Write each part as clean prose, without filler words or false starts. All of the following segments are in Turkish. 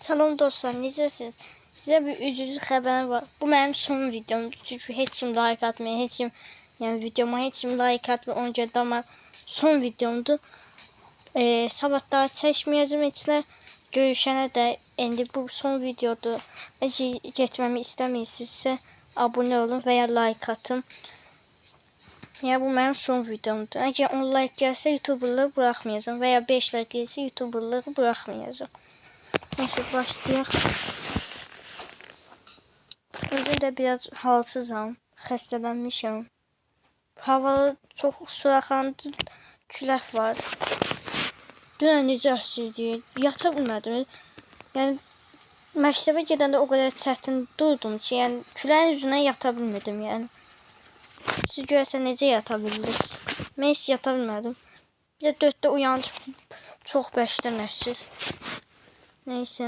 Salam dostlar, necəsiniz? Sizə bir üzücü xəbərim var. Bu mənim son videomdur. Çünki heç kim like atmıyor, heç kim videoma heç kim like atmıyor. Ona görə də amma son videomdur. Sabah daha çəkməyəcəm heç nə. Görüşənə də indi bu son videodur. Əgər getməmi istəmirsinizsə abunə olun və ya like atın. Yəni bu mənim son videomdur. Əgər 10 like gəlsə YouTuberlığı buraxmayacağam və ya 5 like gəlsə YouTuberlığı buraxmayacağam. Neyse başlayaq. Özüm də biraz halsızam, xəstələnmişəm. Hava çox suraxandı, külək var. Dünən necə əsirdi, yata bilmədim. Yəni məktəbə gedəndə o qədər çətin durdum ki, yəni küləyin üzündən yata bilmədim yəni. Siz görəsən necə yata bildiniz? Mən heç yata bilmədim. Bir də 4-də uyandım, çox bərkdən əsir. Neyse.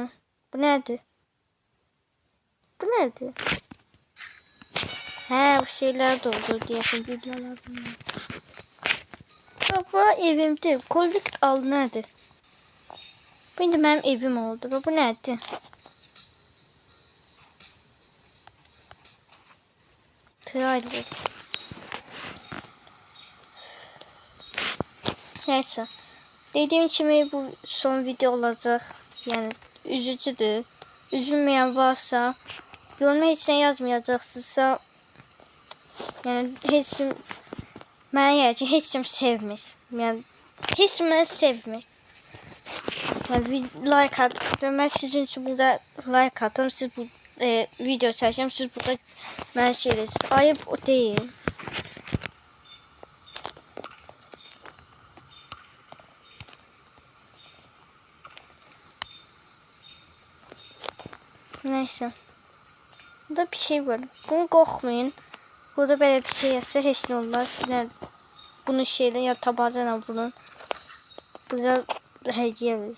Bu nədir? Bu nədir? Hə, bu şeylər doldu deyəsən, videolar bunlar. Bu evimdir. Kolik al nədir? Bu indi mənim evim oldu. Bu nədir? Trailer. Neyse. Dediğim kimi bu son video olacaq. Yəni üzücüdür. Üzülməyən varsa, yoruma heç nə yazmayacaqsınızsa, yəni heç kim mənə gəlir ki, heç kim sevmir. Yəni heç kim məni sevmir. Yəni like at. Mən sizin üçün burada like atım. Siz bu video çəkəm. Siz burada mənə şey edirsiniz. Ayıb o deyil. Neyse. Burada bir şey var. Bunu qorxmayın. Burada böyle bir şey yazsa heç nə olmaz. Yani bunu şeyden ya tabancadan vurun. Bize hediye verir.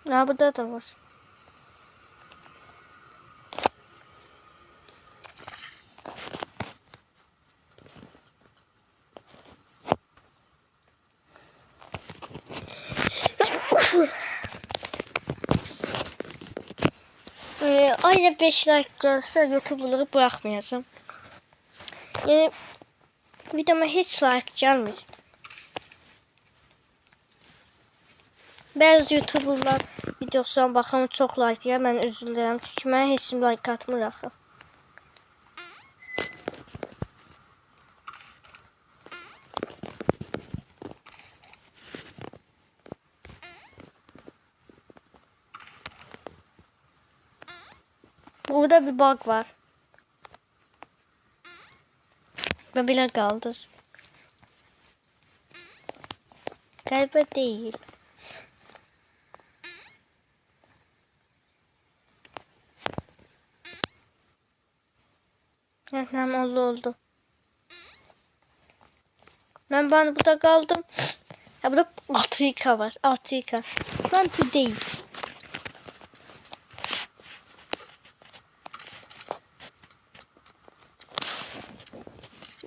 Ya burada da var. Ayda 5 like gəlsə YouTube'luğu bırakmayacağım. Yəni videoma heç like gəlmir. Bəzi YouTuberlar videosuna baxım çox like ya, mən üzülürəm. Çünki mənə heç kim like atmır axı. Burada bir bug var. Ve bile kaldı. Galiba değil. Evet, tamam oldu. Ben burada kaldım. Ya burada 6 var. 6 Ben today.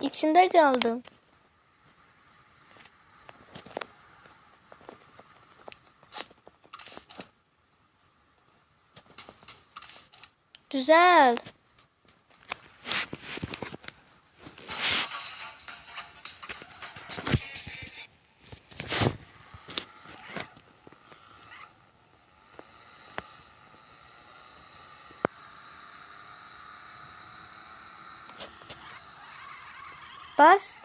İçinde kaldım. Güzel. Bas.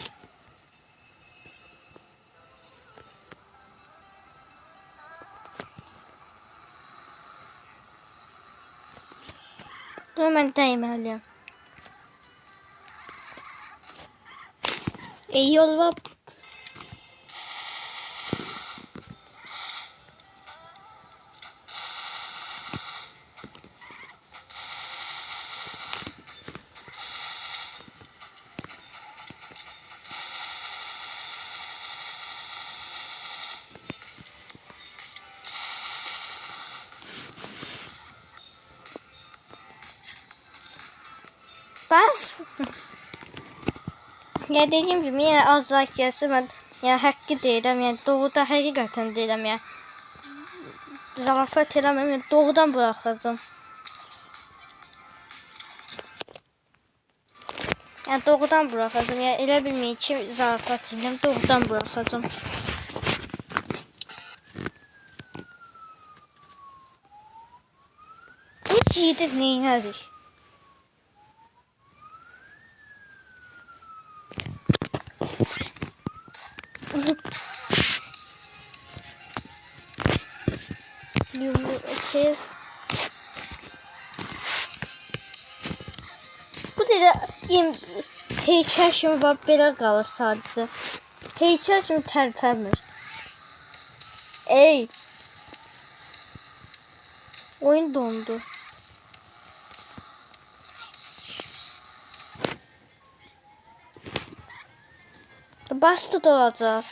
Hemen değmeliyim. Yol var. Bas. Ya dediğim gibi yine az like gelsin ben ya hakkı deyirəm, yani doğruda həqiqətən deyirəm ya. Zarafat eləməm, yani doğrudan bırakacağım. Yani doğrudan bırakacağım. Yani elə bilməyin ki zarafat edirəm, doğrudan bırakacağım. Bu yiğidib neynədik? Şey... Bu da heykəl kimi bax belə qalır sadəcə. Heykəl kimi tərpənmir. Ey! Oyun dondu. Bastı doğacaq.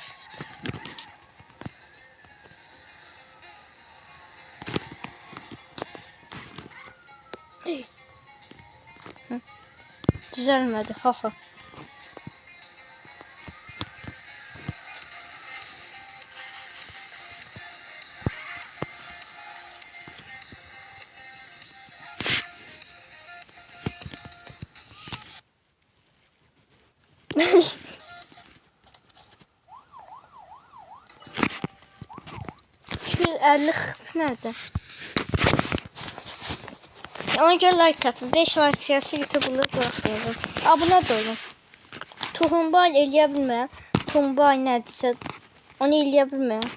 Düzəlmədi. Ha ha. Nerede? Ona göre like atın. 5 like gelsin YouTube'da bırakmayacağım. Abone de olun. Tohumbay eləyə bilməyəm. Tohumbay nədirsə onu eləyə bilməyəm.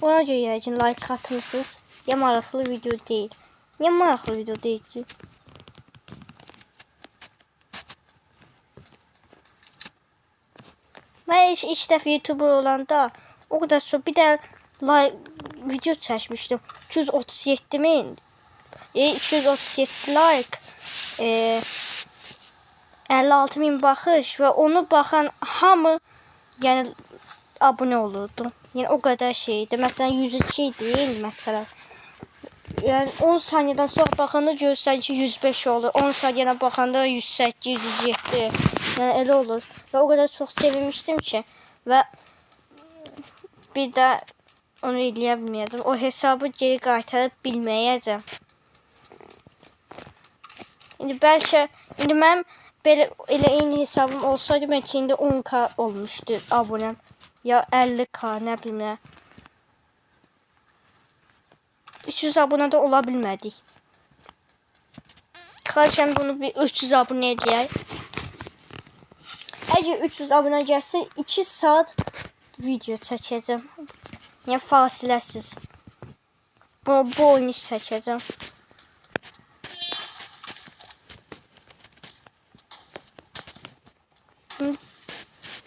Ona görə yəqin like atmışsınız. Ya maraqlı video deyil. Niyə maraqlı video deyil ki? Ben ilk dəfə YouTuber olanda o kadar çok bir de like video çəkmişdim. 237.000 237 like 56.000 baxış ve onu baxan hamı yani abone olurdu. Yani o kadar şeydi. Mesela 102 değil mesela. Yani 10 saniyeden sonra baxanda görürsən ki 105 olur. 10 saniyeden baxanda 108, 107. Yani elə olur. Ve o kadar çok sevinmiştim ki. Ve bir də onu eləyə bilməyəcəm. O hesabı geri qaytarıb bilməyəcəm. İndi bəlkə mənim belə elə eyni hesabım olsaydı bəlkə indi 10k olmuşdu abonem. Ya 50k nə bilim nə. 300 abunədə ola bilmədik. Xahiş bunu bir 300 abunə edək. Əgər 300 abunə gəlsə 2 saat video çəkəcəm. Yəni fasiləsiz. Bu oyunu çəkəcəm.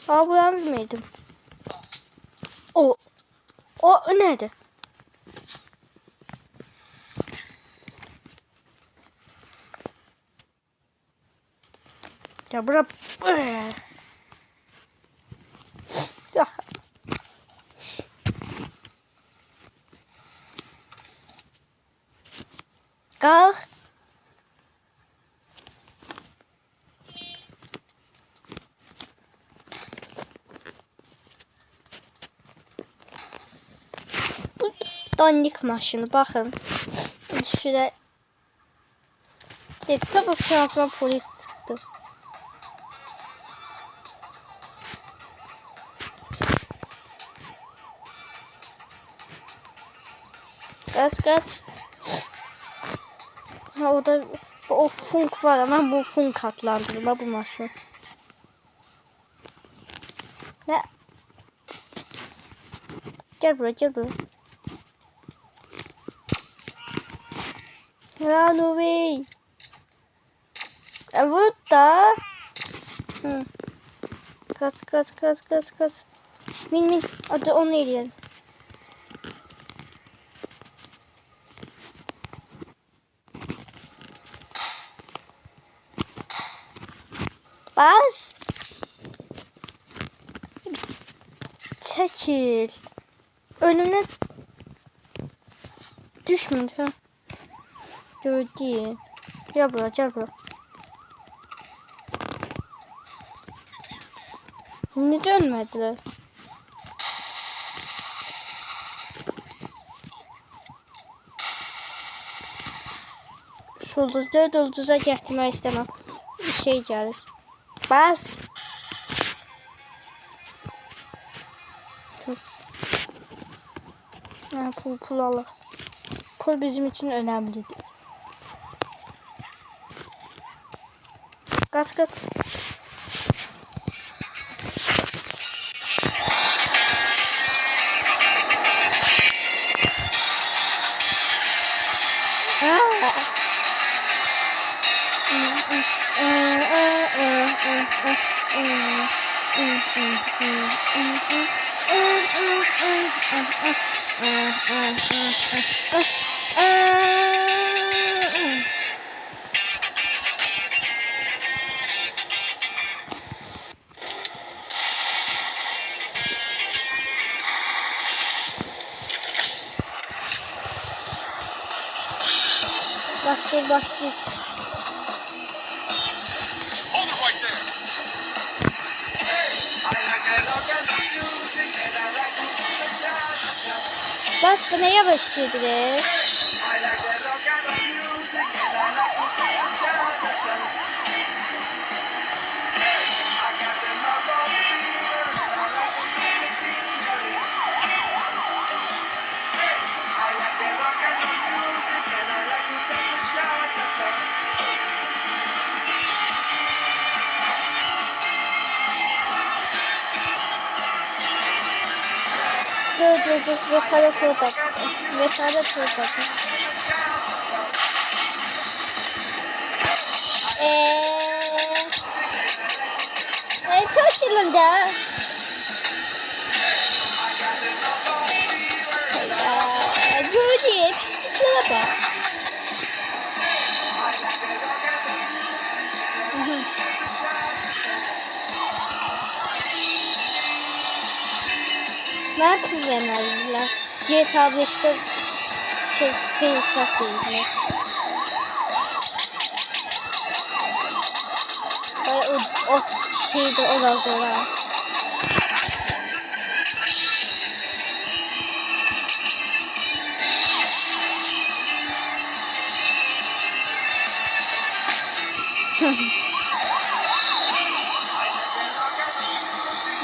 Aa, bu ben bilmiydim. O neydi? Ya bura ya. Kalk. Bu dandik maşını bakın. Şuraya. Tabii şansıma polis çıktı. Kaç. Ha, o da o funk var ama bu funk adlandırma bu maşın. Ne? Gel buraya. Run away. Evet da. Kaç. Min. Hadi onu eleyelim. Bas. Çekil. Önüne düşmedi ha. Gördüm. Gel buraya. Necə ölmədilər? Şu ulduz 4 ulduza gətirmək istəməm. Bir şey gəlir. Bas. Pul alır. Pul bizim için önemlidir. Kaç. Başlı. Başlı neye başlayabilir? Dur. Vekalet orada. Çok şirin de. Böyle pisliklere bak. Ben kullanırlar. GTA 5'te fail saklıyorlar. O şeyde olabilir.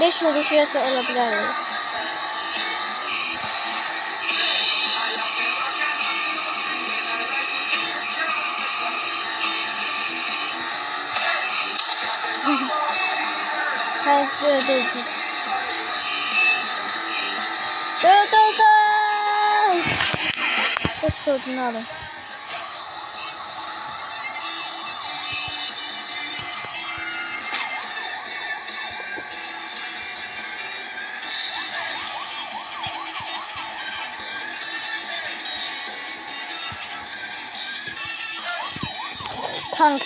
5 vuruş şurası olabilir. Hayır, dur. Ses kodunu alın.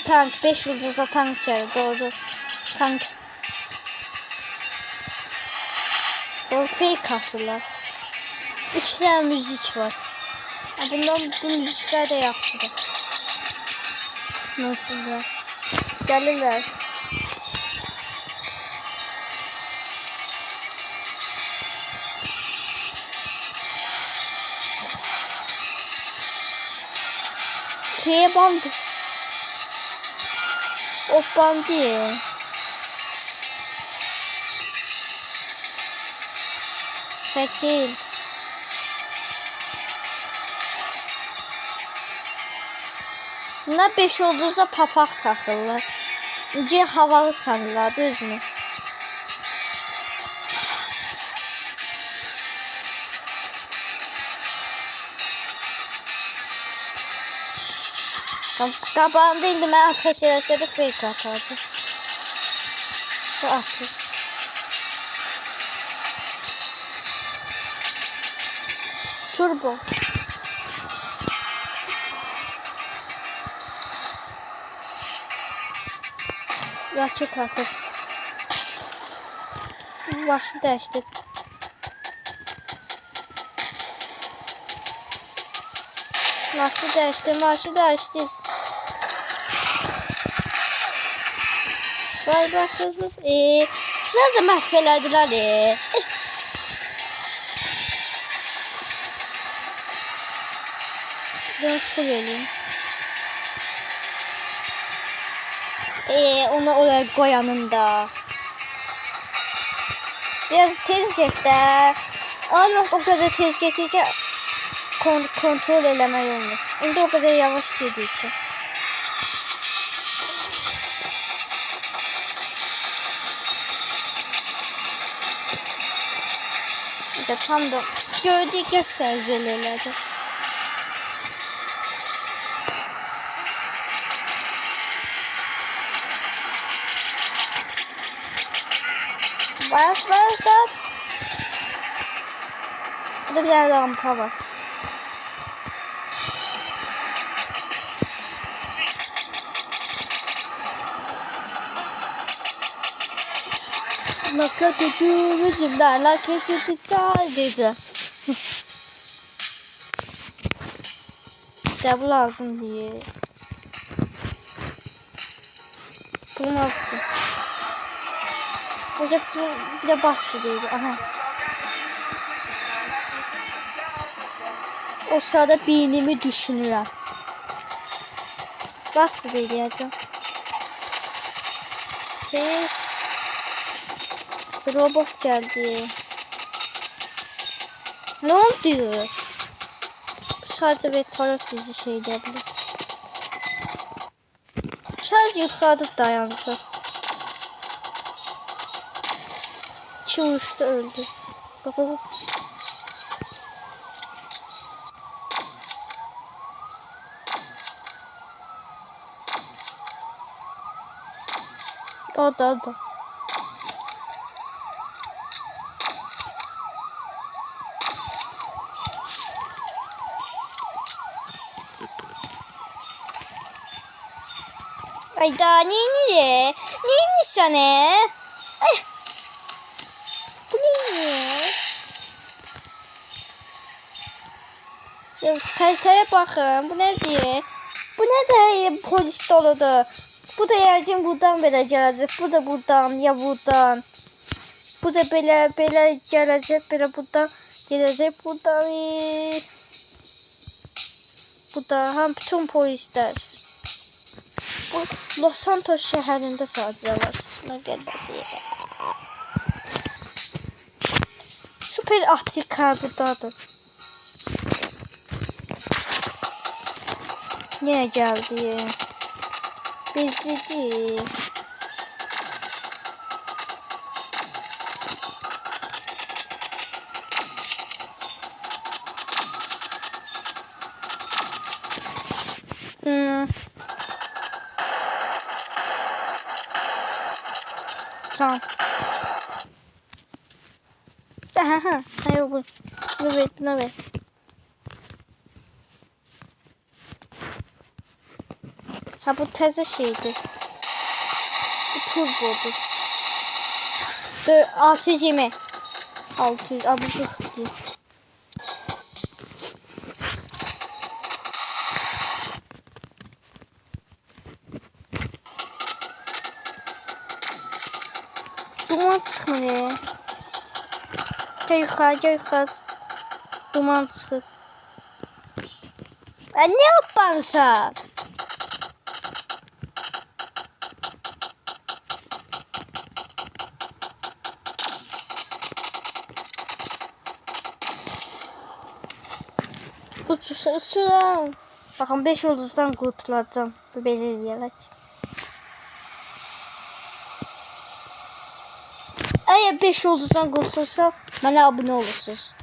Tank 5 yıldızla tank çağır. Doğru. Tank. Doğru fake kapsılar. 3 tane müzik var. Bundan bu müzikler de yaptı. Nasıl ya? Gelirler. Şeye bandı. O bandı. Çekil. Bunlar 5 yıldızda papaq taxırlar. Necə havalı sanırlar, düzmü? Qabağında indi mən ateş eləsə də fake atardı. Atır. Turbo. Raket atır. Başı dəyişdir. Başı dəyişdir. Bas. Baxsanıza məhv elədilər. Ben full eləyim. Onu oraya koyanın da. Biraz tez get də. Allah o kadar tez getince kontrol eləmək olmur. İndi o kadar yavaş gediyor ki. Bir de tam da gördük ya sözcülerdi. Bas. Burada bir tane rampa var. Nakat ediyormuşum da nakat edeceğim. İşte bu lazım diye. Bulmazdı. Acaba bir de bastı değil. Aha. O sırada beynimi düşünürəm. Bastı değil diyeceğim. Tez. Robot geldi. Ne oldu? Bu sadece veteran bizi şey edebilir. Sadece yukarıda dayansın. İçi uçtu öldü. Bak. O da. Ayda neyini? Neyini sana? Ay. Bu neyini? Ya haritaya bakın. Bu ne diye? Bu ne de polis doludur. Bu da yəqin buradan belə gələcək. Bu da buradan, ya buradan. Bu da belə gələcək, belə buradan gələcək. Buradan. Bu da ham bütün polislər. Bu Los Santos şəhərində sadəcə var. Nə qədər deyək. Super Afrika buradadır. Yenə gəldi. Bezledi. Tamam. Hayır bu. Buna ver. Ha bu təzə şeydir. Bu turbodur. 620. 600. Abi bu değil. Duman çıxmır. Gel yuxarı. Duman çıxır. Ne yapansan? Uçuram. Bakın 5 yıldızdan kurtulacağım. Böyle eləyərək. Eğer 5 yıldızdan kurtulursam bana abone olursunuz.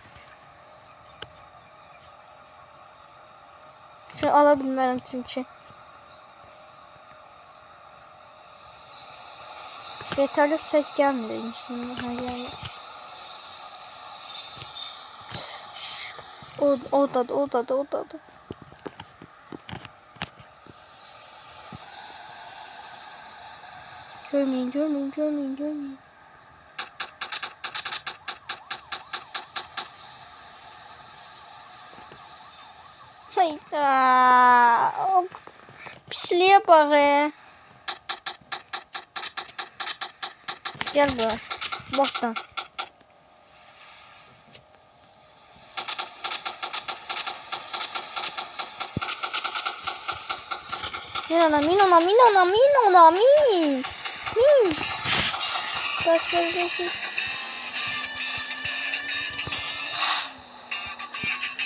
Şunu alabilmem çünkü. Yeterli set gelmiyor şimdi. Odadı. Görmeyin. Hayda. Pisliğe bak. Gel buraya. Botdan. Min. Bas.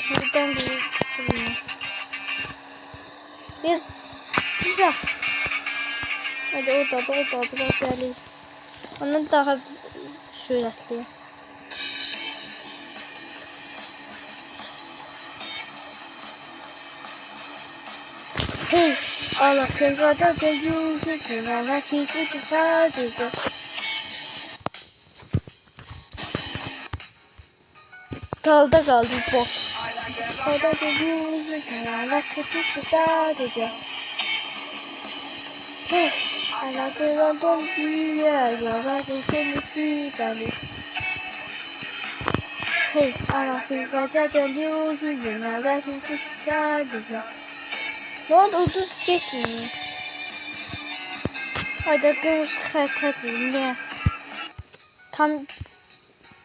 Buradan bir tutulmaz. Bir güzel. Hadi orada gelir. Onun daha süratli. Hey, Allah kenarda yüzü kenara gitti sadece. Dalda kaldı bot. Dalda yüzü kenara gitti sadece. Hey, Allah kenarda dünyaya seni beni. Hey, Allah kenarda yüzü kenara gitti sadece. Ne oldu? Ucuz geçmiyor. Hadi kırmızı karakterim ya. Tam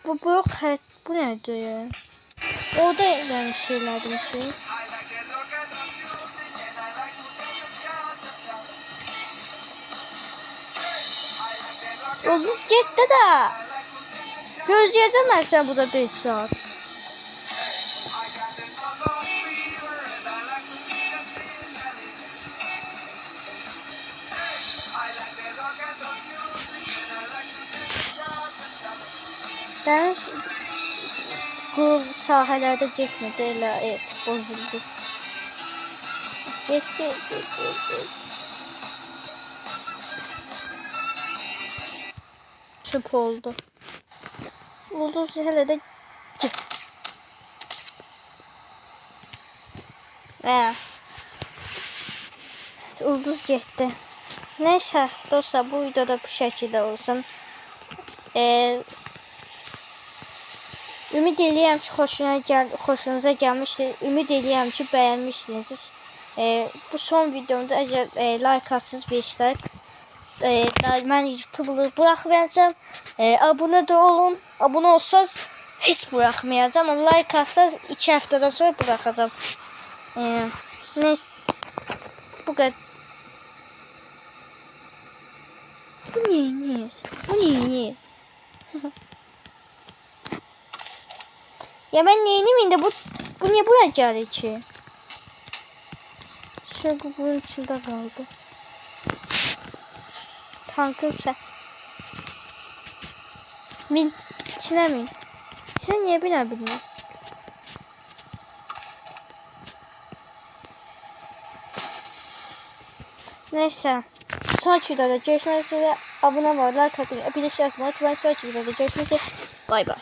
bu yok bu nedir ya? Orada yani şeylerden şey. Ucuz geçti de. Gözleyemezsen bu da 5 saat. Ben bu sahilerde gitmedi, elə bozuldu. Gitti. Çöp oldu. Ulduz hele de git. Ulduz gitti. Neyse dostlar, bu videoda bu şekilde olsun. Ümid edirəm ki, xoşunuza gəlmişdir. Ümid edirəm ki, bəyənmişsinizdir. Bu son videomda əgər like atsız bir işlər, mən YouTube'u buraxmayacağım. Abunə də olun. Abunə olsanız heç buraxmayacağım. Ama like atsanız 2 həftədən sonra buraxacağım. Neyse, bu kadar. Bu niye? Ya ben neyini de bu niye buraya geldi ki? Şu bunun içinde kaldı. Tankın sen. İçine mi? İçine niye bilmiyorum. Neyse. Sonraki videoda görüşmek üzere. Abone olmayı, like atmayı, bir de şey yazmayı unutmayın. Sonraki videoda görüşmek üzere. Bay bay.